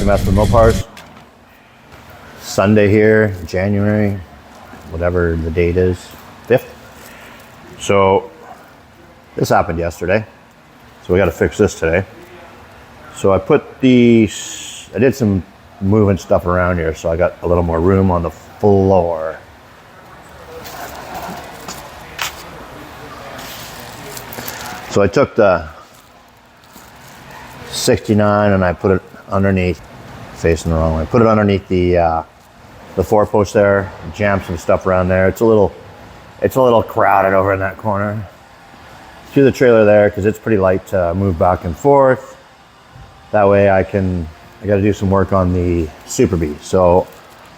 to mess with Mopars. Sunday here, January, whatever the date is, 5th. So this happened yesterday. So we got to fix this today. So I did some moving stuff around here, so I got a little more room on the floor. So I took the 69 and I put it underneath, facing the wrong way. Put it underneath the 4-post there, jammed some stuff around there. It's a little crowded over in that corner. To the trailer there, because it's pretty light to move back and forth. That way I got to do some work on the Super Bee. So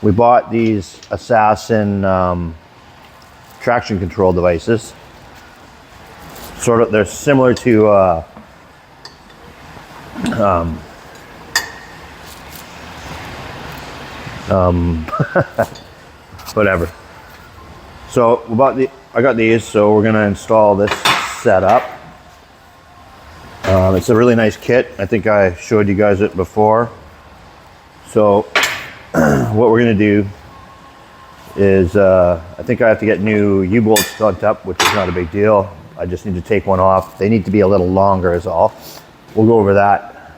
we bought these Assassin traction control devices. Sort of, they're similar to whatever. So I got these, so we're gonna install this setup. It's a really nice kit. I think I showed you guys it before. So what we're gonna do is I think I have to get new U-bolts hooked up, which is not a big deal. I just need to take one off. They need to be a little longer is all. We'll go over that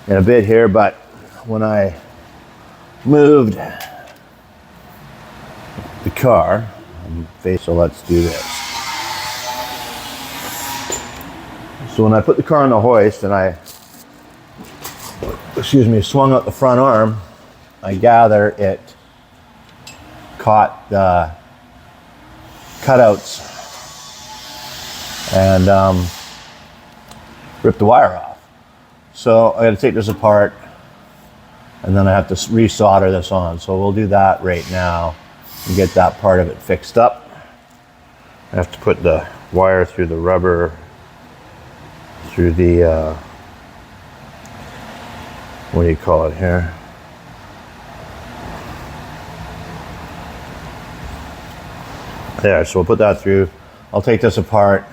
in a bit here, but when I moved the car, so let's do this. So when I put the car on the hoist and I swung out the front arm, I gather it caught the cutouts and ripped the wire off. So I got to take this apart and then I have to resolder this on. So we'll do that right now and get that part of it fixed up. I have to put the wire through the rubber, through the, what do you call it here? There, so we'll put that through. I'll take this apart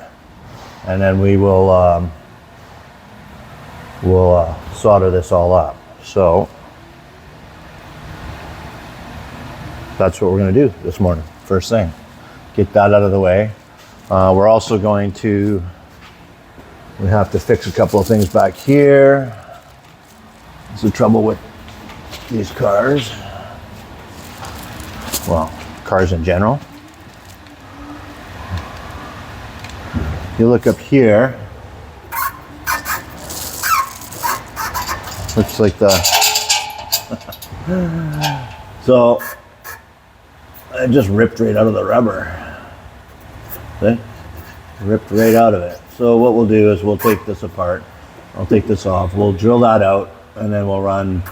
and then we'll solder this all up. So that's what we're gonna do this morning, first thing. Get that out of the way. We're also going to, we have to fix a couple of things back here. That's the trouble with these cars. Well, cars in general. You look up here, looks like so it just ripped right out of the rubber. See? Ripped right out of it. So what we'll do is we'll take this apart. I'll take this off. We'll drill that out and then we'll run.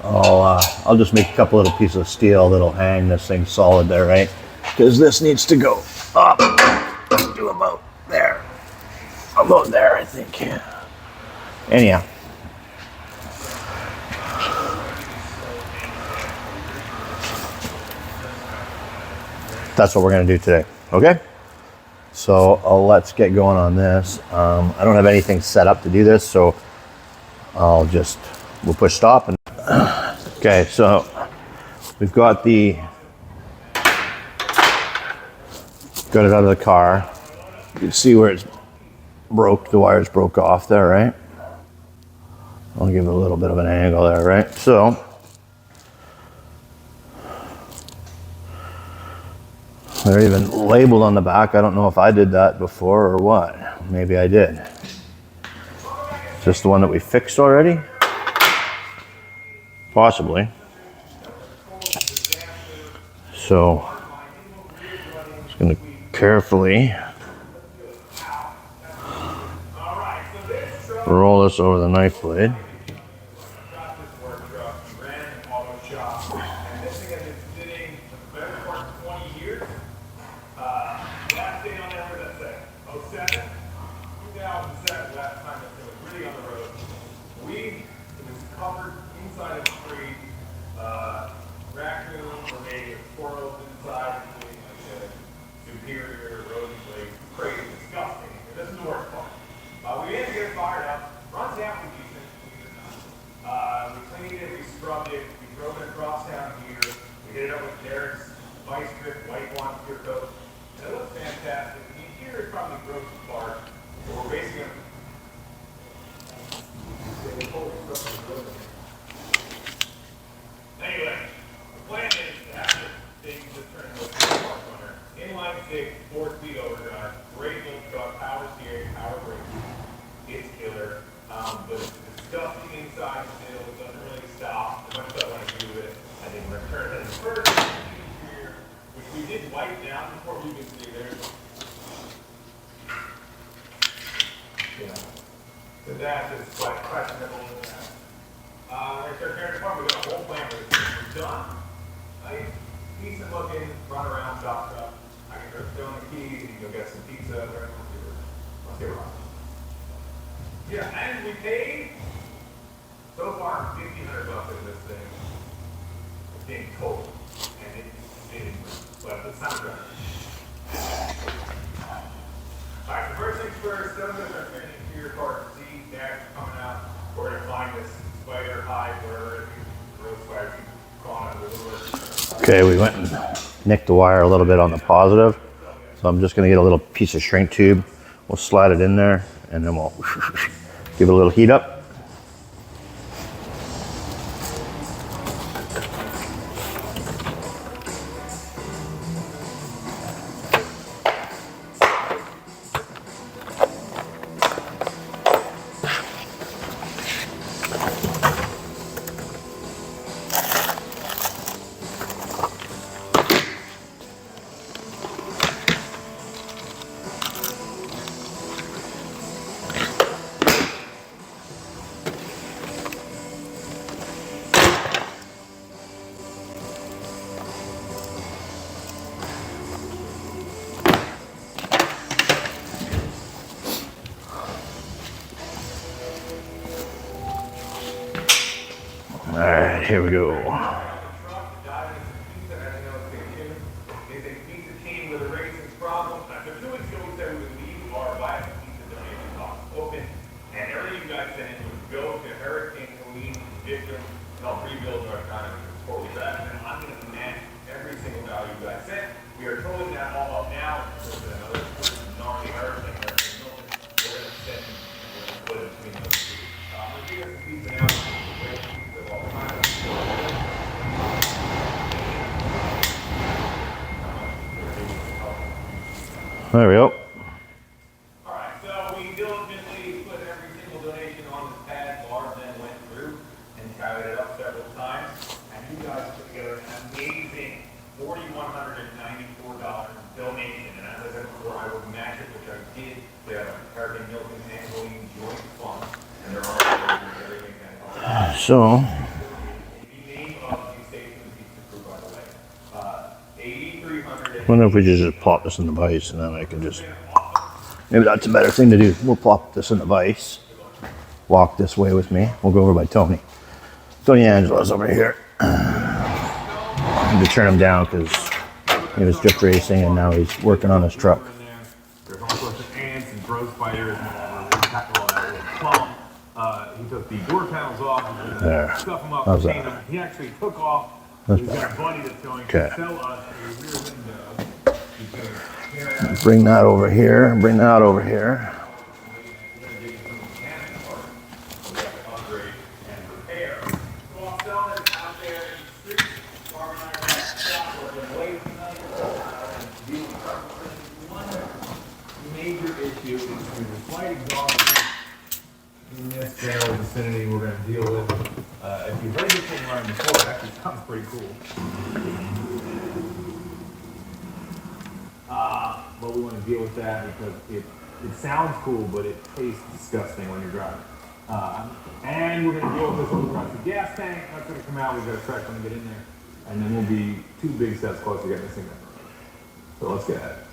I'll just make a couple little pieces of steel that'll hang this thing solid there, right? Because this needs to go up to about there. About there, I think. Anyhow. That's what we're going to do today, okay? So let's get going on this. I don't have anything set up to do this, so we'll push stop. Okay, so we've got it out of the car. You can see where it's broke, the wires broke off there, right? I'll give it a little bit of an angle there, right? So they're even labeled on the back. I don't know if I did that before or what. Maybe I did. Is this the one that we fixed already? Possibly. So just going to carefully roll this over the knife blade. We cleaned scrubbed it. We drove it across town here. We hit it up with Derek's vice grip white one clear coat. And it looks fantastic. The interior is probably gross apart. But we're basically going anyway, the plan is to have this thing just turn into a car runner. Inline six, 4-speed overdrive, great little truck, power steering, power brakes. It's killer. But it's disgusting inside still. It doesn't really stop. As much as I want to do it, I didn't return it. The first interior, which we did wipe down before we could see there. Yeah. So that is quite questionable. Right there, Karen Department, we got a whole plan for this. We're done. Nice, decent looking, run around, shop stuff. I can start filling the keys, you can go get some pizza, whatever. Let's get around. Yeah, and we paid so far $1,500 for this thing. It's being total, and it but it's not good. All right, the first things first. Some of us are fitting into your car. See, dash coming out. We're gonna find this spider hide, wherever it is. Real spider, crawling out the woodwork. Okay, we went and nicked the wire a little bit on the positive, so I'm just gonna get a little piece of shrink tube. We'll slide it in there, and then we'll give it a little heat up. All right, here we go. We are totally that all up now. There's another gnarly hurricane. We're going to send put it between those two. We're going to pizza now. There we go. All right, so we diligently put every single donation on this pad. Barb then went through and tallied it up several times, and you guys put together an amazing $4,194 donation. And as I said before, I would match it, which I did. We have a Hurricane Milton and Helene joint fund, and there are everything that helps. So, The name of the station is pizza crew, by the way. 8,300. I wonder if we just plop this in the vise, and then I can just, maybe that's a better thing to do. We'll plop this in the vise. Walk this way with me. We'll go over by Tony. Tony Angela's over here. I need to turn him down because he was drift racing and now he's working on his truck. There's all sorts of ants and growth spiders and all that. He took the door panels off, There. stuff them up, How's paint that? them. He actually took off. That's He's got better. a buddy that's going Okay. to sell us a rear window. He's going to tear it out. Bring that over here. Bring that over here. We're going to give you some mechanic parts so we have to upgrade and repair. So I'm selling it out there in the street. Barb and I are going to shop. We're going to wait tonight and deal with trouble. One major issue is the slight exhaust in this general vicinity we're going to deal with. If you've heard this thing running before, it actually sounds pretty cool. But we want to deal with that because it sounds cool, but it tastes disgusting when you're driving. And we're going to deal with this when we run the gas tank. That's going to come out. We've got a track when we get in there. And then we'll be 2 big steps closer to getting this thing done. So let's get at it.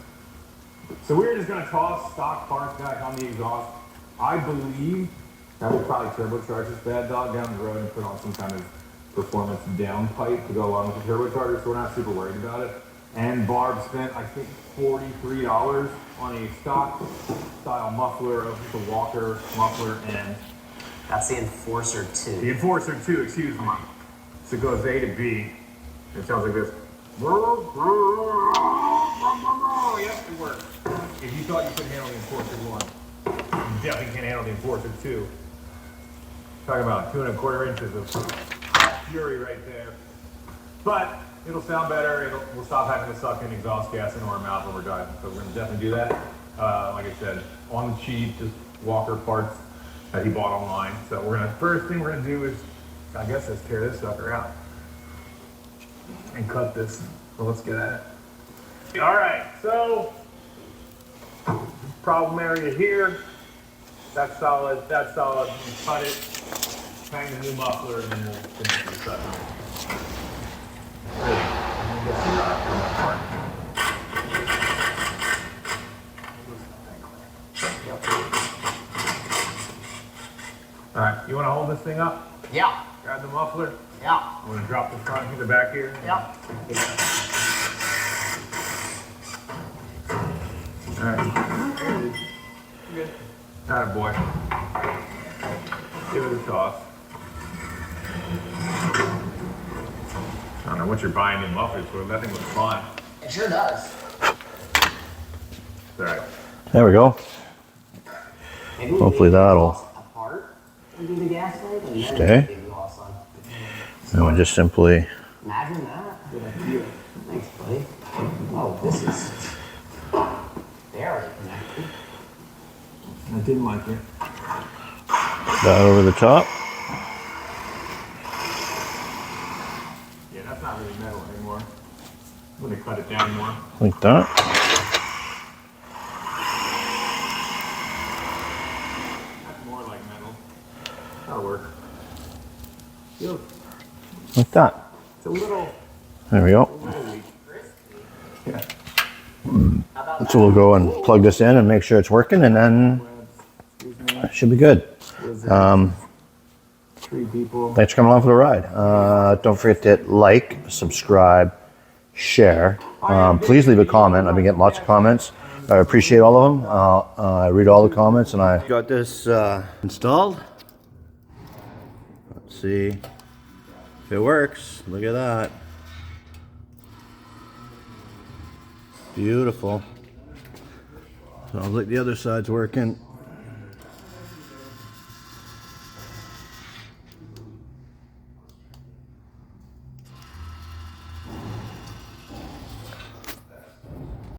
So we're just going to toss stock parts back on the exhaust. I believe that will probably turbocharge this bad dog down the road and put on some kind of performance down pipe to go along with the turbocharger, so we're not super worried about it. And Barb spent, I think, $43 on a stock style muffler of the Walker muffler, and That's the Enforcer 2. the Enforcer 2, excuse me. So it goes A to B. It sounds like this. Yep, it works. If you thought you could handle the Enforcer 1, you definitely can't handle the Enforcer 2. Talking about 2¼ inches of fury right there. But it'll sound better. We'll stop having to suck in exhaust gas into our mouth when we're driving. So we're going to definitely do that. Like I said, on the cheap, just Walker parts that he bought online. So first thing we're gonna do is, I guess, let's tear this sucker out and cut this. So let's get at it. All right, so problem area here. That's solid. That's solid. We cut it, hang the new muffler, and then we'll finish this up. All right, you want to hold this thing up? Yeah. Grab the muffler. Yeah. I'm going to drop the front to the back here. Yeah. All right. There it is. Good. All right, boy. Give it a toss. I don't know what you're buying new mufflers for. That thing looks fun. It sure does. All right. There we go. Maybe we Hopefully leave the that'll exhaust apart and do the gas tank and then stay. put the exhaust on. And we just simply Imagine that. Good idea. Thanks, buddy. Oh, this is very connected. I didn't like it. that over the top. Yeah, that's not really metal anymore. I'm going to cut it down more. Like that. That's more like metal. That'll work. Feels Like that. It's a little There we go. weak. Yeah. So we'll go and plug this in and make sure it's working, and then it should be good. Three people. Thanks for coming along for the ride. Don't forget to hit like, subscribe, share. Please leave a comment. I've been getting lots of comments. I appreciate all of them. I read all the comments, and I got this installed. Let's see if it works. Look at that. Beautiful. Sounds like the other side's working.